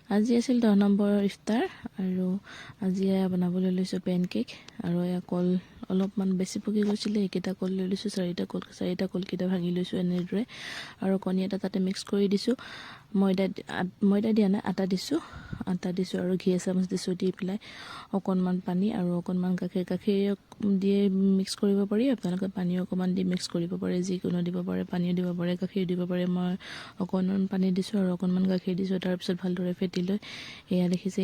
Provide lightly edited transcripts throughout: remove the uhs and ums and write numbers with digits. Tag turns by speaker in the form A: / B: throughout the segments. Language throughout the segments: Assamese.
A: আজি আছিল 10 নম্বৰৰ ইফতাৰ আৰু আজি বনাবলৈ লৈছোঁ পেনকেক আৰু কল অলপমান বেছি পকি গৈছিলে এইকেইটা কল লৈ লৈছোঁ চাৰিটা কলকেইটা ভাঙি লৈছোঁ এনেদৰে আৰু কণী এটা তাতে মিক্স কৰি দিছোঁ ময়দা দিয়া নাই আটা দিছোঁ আৰু ঘি এচামুচ দিছোঁ দি পেলাই অকণমান পানী আৰু অকণমান গাখীৰ দিয়ে মিক্স কৰিব পাৰি আপোনালোকে পানী অকণমান দি মিক্স কৰিব পাৰে যিকোনো দিব পাৰে পানীও দিব পাৰে গাখীৰ দিব পাৰে মই অকণমান পানী দিছোঁ আৰু অকণমান গাখীৰ দিছোঁ তাৰপিছত ভালদৰে ফেটি লৈ এয়া দেখিছে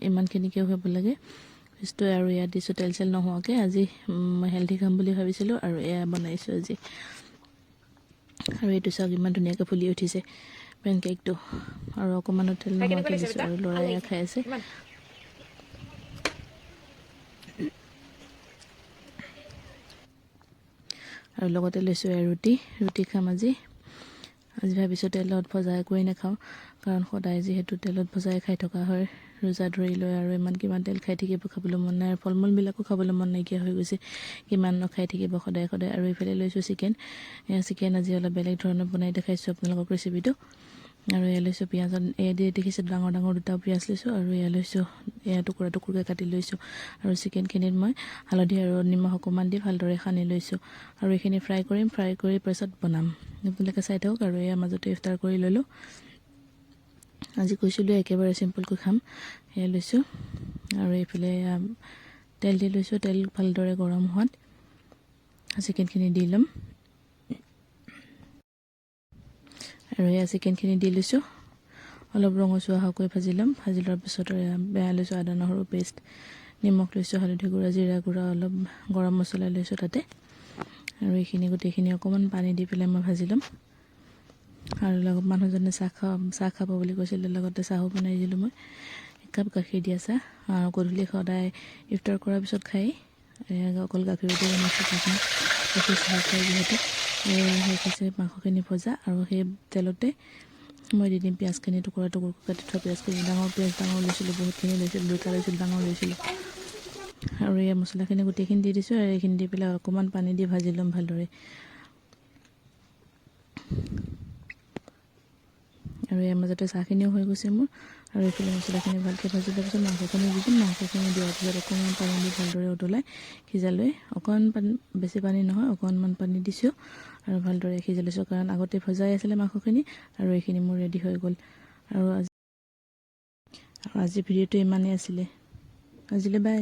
A: ইমানখিনিকে হ'ব লাগে পিছটো আৰু ইয়াত দিছোঁ তেল চেল নোহোৱাকৈ আজি মই হেল্থি খাম বুলি ভাবিছিলোঁ আৰু এয়া বনাইছোঁ আজি আৰু এইটো চাওক ইমান ধুনীয়াকৈ ফুলি উঠিছে পেনকেকটো আৰু অকণমানো তেল নোহোৱাকৈ দিছোঁ আৰু ল'ৰাই এয়া খাই আছে আৰু লগতে লৈছোঁ ৰুটি খাম আজি ভাবিছোঁ তেলত ভজাই কৰি নাখাওঁ কাৰণ সদায় যিহেতু তেলত ভজাই খাই থকা হয় ৰোজা ধৰি লৈ আৰু কিমান তেল খাই থাকিব খাবলৈ মন নাই আৰু ফল মূলবিলাকো খাবলৈ মন নাইকিয়া হৈ গৈছে কিমান খাই থাকিব সদায় আৰু এইফালে লৈছোঁ চিকেন আজি অলপ বেলেগ ধৰণত বনাই দেখাইছোঁ আপোনালোকক ৰেচিপিটো আৰু এয়া লৈছোঁ পিঁয়াজত দি দেখিছোঁ ডাঙৰ দুটা পিঁয়াজ লৈছোঁ আৰু এয়া লৈছোঁ টুকুৰাকৈ কাটি লৈছোঁ আৰু চিকেনখিনিত মই হালধি আৰু নিমখ অকণমান দি ভালদৰে সানি লৈছোঁ আৰু এইখিনি ফ্ৰাই কৰি পাছত বনাম আপোনালোকে চাই থাকক আৰু এয়া মাজতে ইফতাৰ কৰি ল'লোঁ আজি কৈছিলোঁ একেবাৰে চিম্পলকৈ খাম এয়া লৈছোঁ আৰু এইফালে তেল দি লৈছোঁ তেল ভালদৰে গৰম হোৱাত চিকেনখিনি দি ল'ম আৰু এয়া চিকেনখিনি দি লৈছোঁ অলপ ৰঙচুৱা হোৱাকৈ ভাজি ল'ম ভাজি লোৱাৰ পিছত বেয়া লৈছোঁ আদা নহৰু পেষ্ট নিমখ লৈছোঁ হালধি গুড়া জিৰা গুড়া অলপ গৰম মছলা লৈছোঁ তাতে আৰু এইখিনি গোটেইখিনি অকণমান পানী দি পেলাই মই ভাজি ল'ম আৰু লগত মানুহজনে চাহ খাব বুলি কৈছিলে লগতে চাহো বনাই দিলোঁ মই একাপ গাখীৰ দিয়া চাহ আৰু গধূলি সদায় ইফতাৰ কৰাৰ পিছত খাই অকল গাখীৰতে বনাইছোঁ গাখীৰ চাহ খাই যিহেতু হৈছে মাংসখিনি ভজা আৰু সেই তেলতে মই দি দিম পিঁয়াজখিনি টুকুৰাকৈ কাটি থোৱা পিঁয়াজখিনি ডাঙৰ লৈছিলোঁ বহুতখিনি লৈছিলোঁ দুটা লৈছিলোঁ ডাঙৰ লৈছিলোঁ আৰু এই মছলাখিনি গোটেইখিনি দি দিছোঁ আৰু এইখিনি দি পেলাই অকণমান পানী দি ভাজি ল'ম ভালদৰে আৰু ইয়াৰ মাজতে চাহখিনিও হৈ গৈছে মোৰ আৰু এইফালে মছলাখিনি ভালকৈ ভাজি লোৱাৰ পিছত মাংসখিনি দি দিম মাংসখিনি দিয়াৰ পিছত অকণমান পানী দি ভালদৰে উতলাই সিজালৈ অকণমান বেছি পানী নহয় অকণমান পানী দিছোঁ আৰু ভালদৰে সিজাই লৈছোঁ কাৰণ আগতে ভজাই আছিলে মাংসখিনি আৰু এইখিনি মোৰ ৰেডি হৈ গ'ল আৰু আজি ভিডিঅ'টো ইমানেই আছিলে আজিলৈ বাই